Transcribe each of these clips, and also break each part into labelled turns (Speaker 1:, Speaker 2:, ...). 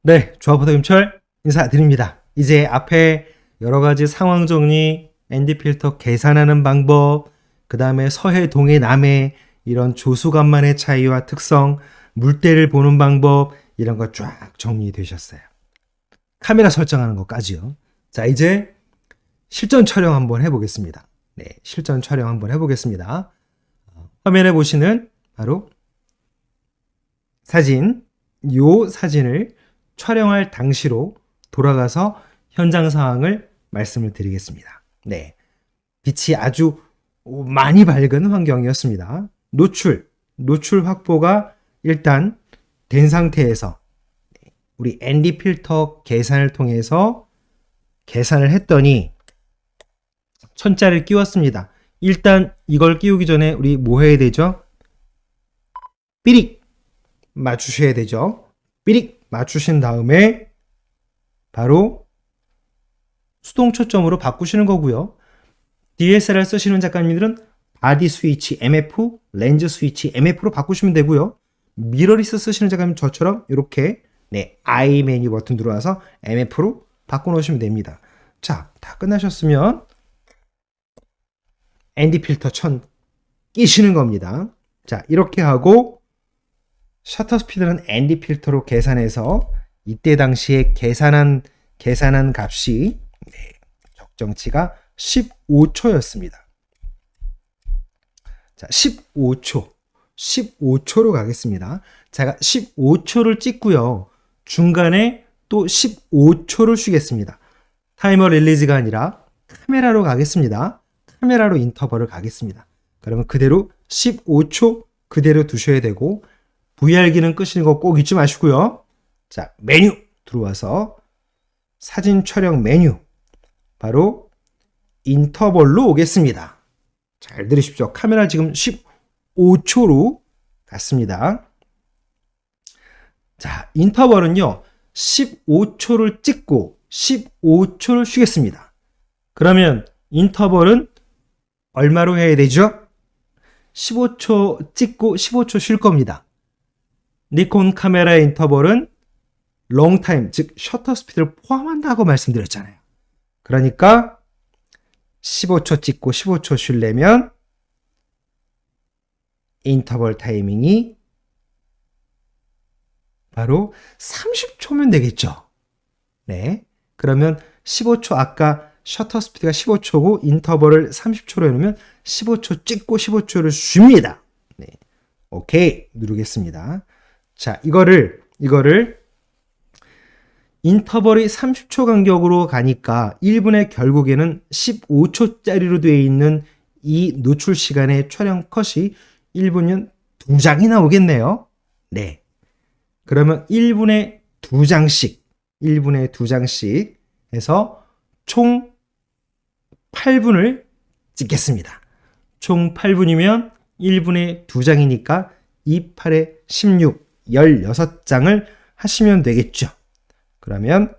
Speaker 1: 네, 조합포터 김철 인사드립니다. 이제 앞에 여러 가지 상황 정리, ND 필터 계산하는 방법, 그 다음에 서해, 동해, 남해 이런 조수간만의 차이와 특성, 물때를 보는 방법 이런 거 쫙 정리되셨어요. 카메라 설정하는 것까지요. 자, 이제 실전 촬영 한번 해보겠습니다. 네, 실전 촬영 한번 해보겠습니다. 화면에 보시는 바로 사진, 요 사진을 촬영할 당시로 돌아가서 현장 상황을 말씀을 드리겠습니다. 네. 빛이 아주 많이 밝은 환경이었습니다. 노출 확보가 일단 된 상태에서 우리 ND 필터 계산을 통해서 계산을 했더니 천자를 끼웠습니다. 일단 이걸 끼우기 전에 우리 뭐 해야 되죠? 삐릭 맞추셔야 되죠. 삐릭 맞추신 다음에 바로 수동 초점으로 바꾸시는 거고요. DSLR 쓰시는 작가님들은 바디 스위치 MF, 렌즈 스위치 MF로 바꾸시면 되고요. 미러리스 쓰시는 작가님 저처럼 이렇게 I 메뉴 버튼 들어와서 MF로 바꿔놓으시면 됩니다. 자, 다 끝나셨으면 ND 필터 천 끼시는 겁니다. 자, 이렇게 하고 셔터 스피드는 ND 필터로 계산해서 이때 당시에 계산한 값이 적정치가 15초였습니다. 자, 15초로 가겠습니다. 제가 15초를 찍고요. 중간에 또 15초를 쉬겠습니다. 타이머 릴리즈가 아니라 카메라로 가겠습니다. 카메라로 인터벌을 가겠습니다. 그러면 그대로 15초 그대로 두셔야 되고 VR 기능 끄시는 거 꼭 잊지 마시고요. 자, 메뉴 들어와서 사진 촬영 메뉴 바로 인터벌로 오겠습니다. 잘 들으십시오. 카메라 지금 15초로 갔습니다. 자, 인터벌은요. 15초를 찍고 15초를 쉬겠습니다. 그러면 인터벌은 얼마로 해야 되죠? 15초 찍고 15초 쉴 겁니다. 니콘 카메라의 인터벌은 롱타임, 즉 셔터 스피드를 포함한다고 말씀드렸잖아요. 그러니까 15초 찍고 15초 쉬려면 인터벌 타이밍이 바로 30초면 되겠죠. 네. 그러면 15초 아까 셔터 스피드가 15초고 인터벌을 30초로 해놓으면 15초 찍고 15초를 쉽니다. 네. 오케이 누르겠습니다. 자, 이거를 인터벌이 30초 간격으로 가니까 1분에 결국에는 15초짜리로 되어 있는 이 노출 시간의 촬영 컷이 1분이면 2장이 나오겠네요. 네. 그러면 1분에 2장씩 해서 총 8분을 찍겠습니다. 총 8분이면 1분에 2장이니까 2, 8에 16, 16장을 하시면 되겠죠. 그러면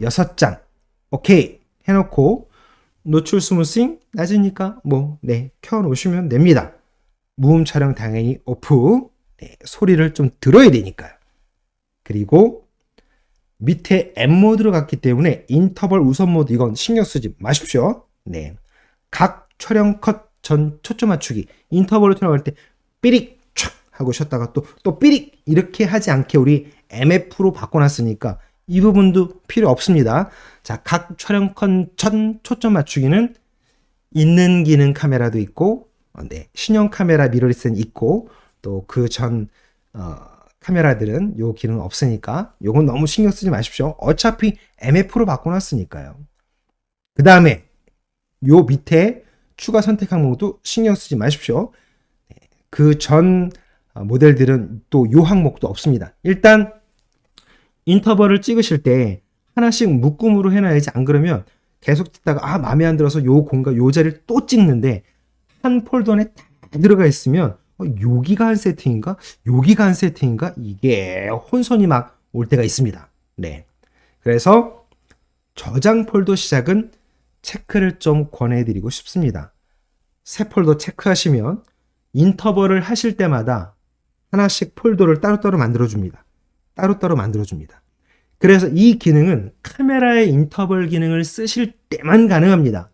Speaker 1: 16장 오케이 해놓고 노출 스무싱 낮으니까 켜놓으시면 됩니다. 무음 촬영 당연히 오프. 소리를 좀 들어야 되니까요. 그리고 밑에 M 모드로 갔기 때문에 인터벌 우선 모드 이건 신경 쓰지 마십시오. 네. 각 촬영 컷 전 초점 맞추기 인터벌로 촬영할 때 삐릭 촥 하고 쉬었다가 또 삐릭 이렇게 하지 않게 우리 MF로 바꿔놨으니까 이 부분도 필요 없습니다. 자, 각 촬영 컷 전 초점 맞추기는 있는 기능 카메라도 있고 신형 카메라 미러리스는 있고 또 그 전 카메라들은 요 기능 없으니까 요건 너무 신경 쓰지 마십시오. 어차피 MF로 바꿔놨으니까요. 그 다음에 요 밑에 추가 선택 항목도 신경 쓰지 마십시오. 그 전 모델들은 또 요 항목도 없습니다. 일단 인터벌을 찍으실 때 하나씩 묶음으로 해놔야지 안 그러면 계속 찍다가 마음에 안 들어서 요 공간 요 자리를 또 찍는데 한 폴더 안에 다 들어가 있으면 여기가 한 세팅인가? 여기가 한 세팅인가? 이게 혼선이 막 올 때가 있습니다. 네. 그래서 저장 폴더 시작은 체크를 좀 권해드리고 싶습니다. 새 폴더 체크하시면 인터벌을 하실 때마다 하나씩 폴더를 따로따로 만들어줍니다. 따로따로 만들어줍니다. 그래서 이 기능은 카메라의 인터벌 기능을 쓰실 때만 가능합니다.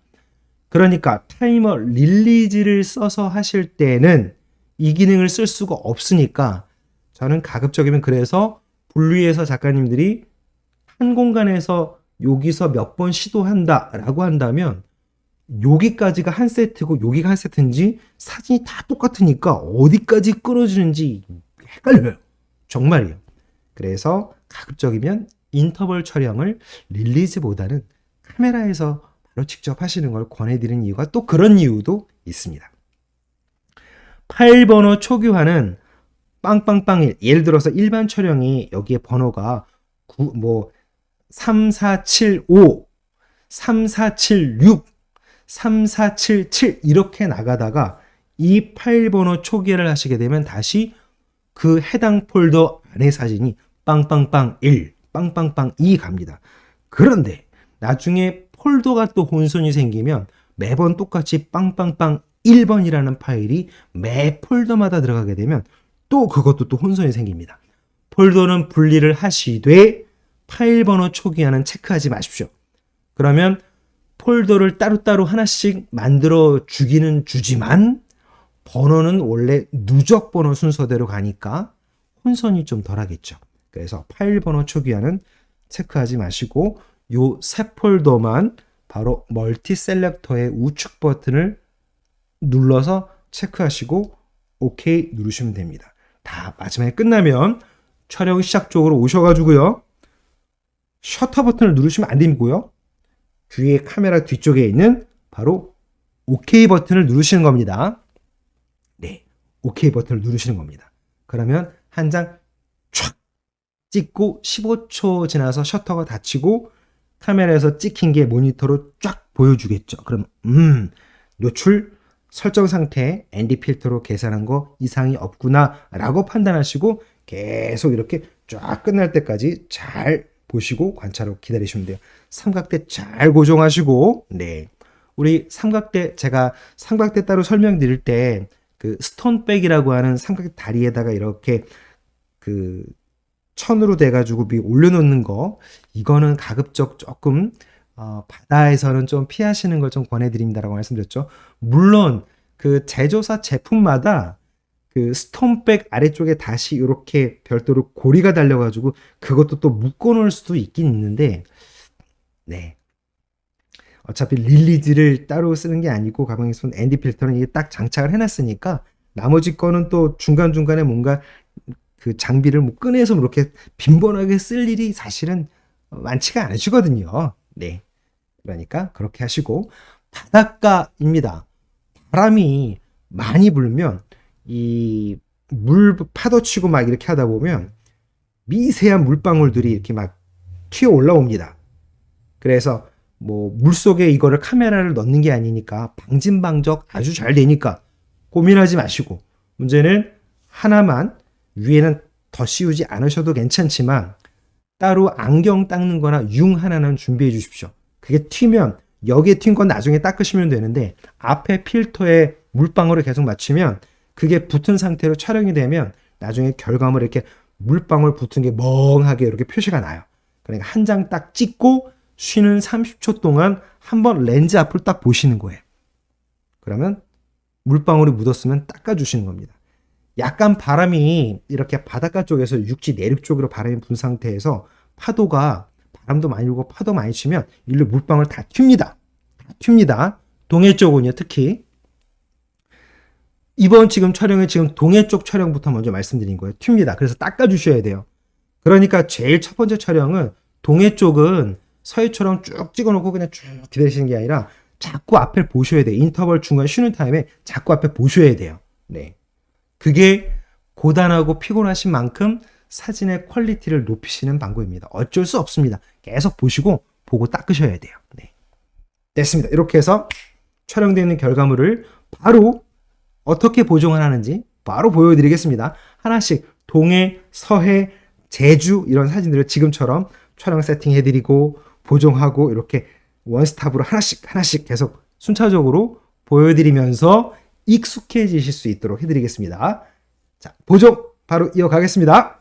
Speaker 1: 그러니까 타이머 릴리즈를 써서 하실 때는 이 기능을 쓸 수가 없으니까 저는 가급적이면 그래서 분리해서 작가님들이 한 공간에서 여기서 몇 번 시도한다라고 한다면 여기까지가 한 세트고 여기가 한 세트인지 사진이 다 똑같으니까 어디까지 끌어주는지 헷갈려요. 정말이에요. 그래서 가급적이면 인터벌 촬영을 릴리즈보다는 카메라에서 바로 직접 하시는 걸 권해드리는 이유가 또 그런 이유도 있습니다. 파일 번호 초기화는 빵빵빵 예를 들어서 일반 촬영이 여기에 번호가 3475, 3476, 3477 이렇게 나가다가 이 파일 번호 초기화를 하시게 되면 다시 그 해당 폴더 안의 사진이 빵빵빵 1, 빵빵빵 2 갑니다. 그런데 나중에 폴더가 또 혼선이 생기면 매번 똑같이 빵빵빵 1번이라는 파일이 매 폴더마다 들어가게 되면 또 그것도 또 혼선이 생깁니다. 폴더는 분리를 하시되 파일 번호 초기화는 체크하지 마십시오. 그러면 폴더를 따로따로 하나씩 만들어 주기는 주지만 번호는 원래 누적 번호 순서대로 가니까 혼선이 좀 덜하겠죠. 그래서 파일 번호 초기화는 체크하지 마시고 요 새 폴더만 바로 멀티 셀렉터의 우측 버튼을 눌러서 체크하시고 OK 누르시면 됩니다. 다 마지막에 끝나면 촬영 시작 쪽으로 오셔가지고요. 셔터 버튼을 누르시면 안 되고요. 뒤에 카메라 뒤쪽에 있는 바로 OK 버튼을 누르시는 겁니다. 네, OK 버튼을 누르시는 겁니다. 그러면 한 장 촥 찍고 15초 지나서 셔터가 닫히고 카메라에서 찍힌 게 모니터로 쫙 보여주겠죠. 그럼 노출 설정 상태 ND 필터로 계산한 거 이상이 없구나 라고 판단하시고 계속 이렇게 쫙 끝날 때까지 잘 보시고 관찰하고 기다리시면 돼요. 삼각대 잘 고정하시고, 네. 우리 삼각대, 제가 삼각대 따로 설명드릴 때 그 스톤백이라고 하는 삼각대 다리에다가 이렇게 그 천으로 돼가지고 위에 올려놓는 거, 이거는 가급적 조금 바다에서는 좀 피하시는 걸 좀 권해드립니다라고 말씀드렸죠. 물론 그 제조사 제품마다 그 스톤백 아래쪽에 다시 이렇게 별도로 고리가 달려가지고 그것도 또 묶어놓을 수도 있긴 있는데, 네. 어차피 릴리즈를 따로 쓰는 게 아니고 가방에 손 ND 필터는 이게 딱 장착을 해놨으니까 나머지 거는 또 중간중간에 뭔가 그 장비를 뭐 꺼내서 이렇게 빈번하게 쓸 일이 사실은 많지가 않으시거든요. 네. 그러니까 그렇게 하시고 바닷가입니다. 바람이 많이 불면 이 물 파도 치고 막 이렇게 하다 보면 미세한 물방울들이 이렇게 막 튀어 올라옵니다. 그래서 뭐 물속에 이거를 카메라를 넣는 게 아니니까 방진방적 아주 잘 되니까 고민하지 마시고 문제는 하나만 위에는 더 씌우지 않으셔도 괜찮지만 따로 안경 닦는 거나 융 하나는 준비해 주십시오. 그게 튀면 여기에 튄 건 나중에 닦으시면 되는데 앞에 필터에 물방울을 계속 맞추면 그게 붙은 상태로 촬영이 되면 나중에 결과물 이렇게 물방울 붙은 게 멍하게 이렇게 표시가 나요. 그러니까 한 장 딱 찍고 쉬는 30초 동안 한번 렌즈 앞을 딱 보시는 거예요. 그러면 물방울이 묻었으면 닦아주시는 겁니다. 약간 바람이 이렇게 바닷가 쪽에서 육지 내륙 쪽으로 바람이 분 상태에서 파도가 바람도 많이 불고 파도 많이 치면 일로 물방울 다 튑니다. 튑니다. 동해 쪽은요 특히. 이번 지금 촬영은 지금 동해 쪽 촬영부터 먼저 말씀드린 거예요. 튑니다. 그래서 닦아주셔야 돼요. 그러니까 제일 첫 번째 촬영은 동해 쪽은 서해처럼 쭉 찍어놓고 그냥 쭉 기다리시는 게 아니라 자꾸 앞에 보셔야 돼요. 인터벌 중간 쉬는 타임에 자꾸 앞에 보셔야 돼요. 네. 그게 고단하고 피곤하신 만큼 사진의 퀄리티를 높이시는 방법입니다. 어쩔 수 없습니다. 계속 보시고 보고 닦으셔야 돼요. 네. 됐습니다. 이렇게 해서 촬영되어 있는 결과물을 바로 어떻게 보정을 하는지 바로 보여드리겠습니다. 하나씩 동해, 서해, 제주 이런 사진들을 지금처럼 촬영 세팅해드리고 보정하고 이렇게 원스톱으로 하나씩 계속 순차적으로 보여드리면서 익숙해지실 수 있도록 해드리겠습니다. 자, 보정 바로 이어가겠습니다.